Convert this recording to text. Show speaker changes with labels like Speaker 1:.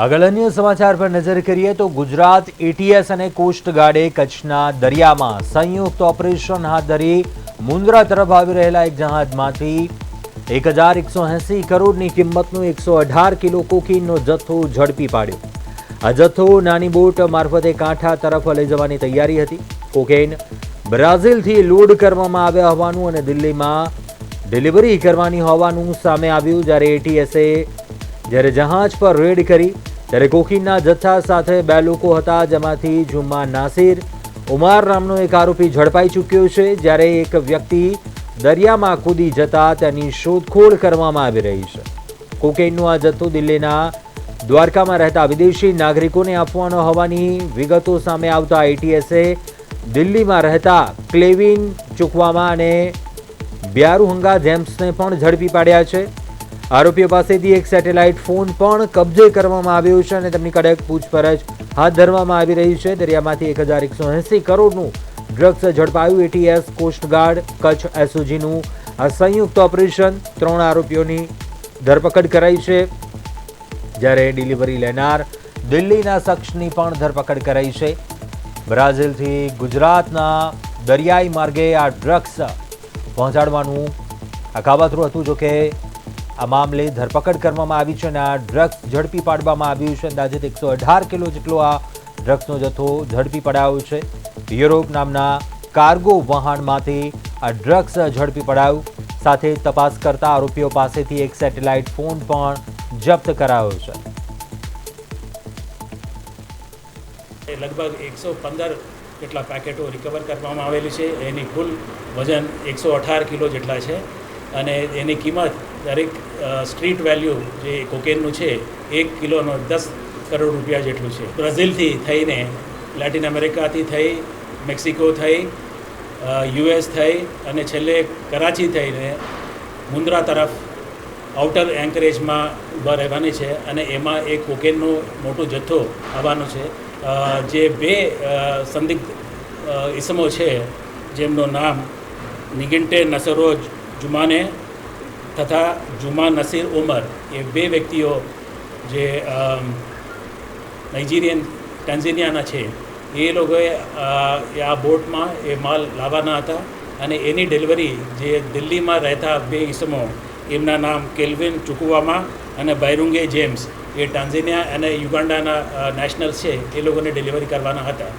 Speaker 1: આગળ અન્ય સમાચાર પર નજર કરીએ તો ગુજરાત એટીએસ અને કોસ્ટગાર્ડે કચ્છના દરિયામાં સંયુક્ત ઓપરેશન હાથ ધરી મુન્દ્રા તરફ આવી રહેલા એક જહાજમાંથી 1180 કરોડની કિંમતનો 118 કિલો કોકીનનો જથ્થો ઝડપી પાડ્યો। આ જથ્થો નાની બોટ મારફતે કાંઠા તરફ લઈ જવાની તૈયારી હતી। કોકેન બ્રાઝિલથી લોડ કરવામાં આવ્યા હોવાનું અને દિલ્હીમાં ડિલિવરી કરવાની હોવાનું સામે આવ્યું। જ્યારે જહાજ પર રેડ કરી ત્યારે કોકીનના જથ્થા સાથે 2 લોકો હતા, જેમાંથી જુમ્મા નાસિર ઉમર નામનો એક આરોપી ઝડપાઈ ચૂક્યો છે, જ્યારે એક વ્યક્તિ દરિયામાં કૂદી જતા તેની શોધખોળ કરવામાં આવી રહી છે। કોકેનનો આ જથ્થો દિલ્હીના દ્વારકામાં રહેતા વિદેશી નાગરિકોને આપવાનો હોવાની વિગતો સામે આવતા એટીએસે દિલ્હીમાં રહેતા ક્લેવિન ચુકવામા અને બ્યારુહંગા જેમ્સને પણ ઝડપી પાડ્યા છે। આરોપીઓ પાસેથી એક સેટેલાઇટ ફોન પણ કબજે કરવામાં આવ્યો છે અને તેમની કડક પૂછપરછ હાથ ધરવામાં આવી રહી છે। દરિયામાંથી 1180 કરોડનું ડ્રગ્સ ઝડપાયું। એટીએસ કોસ્ટગાર્ડ કચ્છ એસઓજીનું આ સંયુક્ત ઓપરેશન 3 આરોપીઓની ધરપકડ કરાઈ છે, જ્યારે ડિલિવરી લેનાર દિલ્હીના શખ્સની પણ ધરપકડ કરાઈ છે। બ્રાઝિલથી ગુજરાતના દરિયાઈ માર્ગે આ ડ્રગ્સ પહોંચાડવાનું આ કાવતરું હતું, જો કે આ મામલે ધરપકડ કરવામાં આવી છે અને આ ડ્રગ્સ ઝડપી પાડવામાં આવ્યું છે। અંદાજિત 118 કિલો જેટલો આ ડ્રગ્સનો જથ્થો ઝડપી પડાયો છે। યુરોપ નામના કાર્ગો વહાણમાંથી આ ડ્રગ્સ ઝડપી પડાયું, સાથે તપાસ કરતા આરોપીઓ પાસેથી એક સેટેલાઇટ ફોન પણ જપ્ત કરાયો છે।
Speaker 2: લગભગ 115 જેટલા પેકેટો રિકવર કરવામાં આવેલી છે। એની કુલ વજન 118 કિલો જેટલા છે અને એની કિંમત દરેક સ્ટ્રીટ વેલ્યુ જે કોકેનનું છે 1 કિલોનો 10 કરોડ રૂપિયા જેટલું છે। બ્રાઝિલથી થઈને લેટિન અમેરિકાથી થઈ, મેક્સિકો થઈ, યુએસ થઈ અને છેલ્લે કરાચી થઈને મુન્દ્રા તરફ આઉટર એન્કરેજમાં ઊભા રહેવાની છે અને એમાં એક કોકેનનો મોટો જથ્થો આવવાનો છે। જે 2 સંદિગ્ધ ઇસમો છે, જેમનું નામ નિગિન્ટે નસરોજ જુમાને તથા જુમા નસીર ઉમર, એ 2 વ્યક્તિઓ જે નાઇજીરિયન ટાન્ઝેનિયાના છે, એ લોકોએ આ બોટમાં એ માલ લાવવાના હતા અને એની ડિલિવરી જે દિલ્હીમાં રહેતા 2 ઇસમો, એમના નામ કેલ્વિન ચુકવામા અને બાયરુંગે જેમ્સ, એ ટાન્ઝેનિયા અને યુગાન્ડાના નેશનલ્સ છે, એ લોકોને ડિલિવરી કરવાના હતા।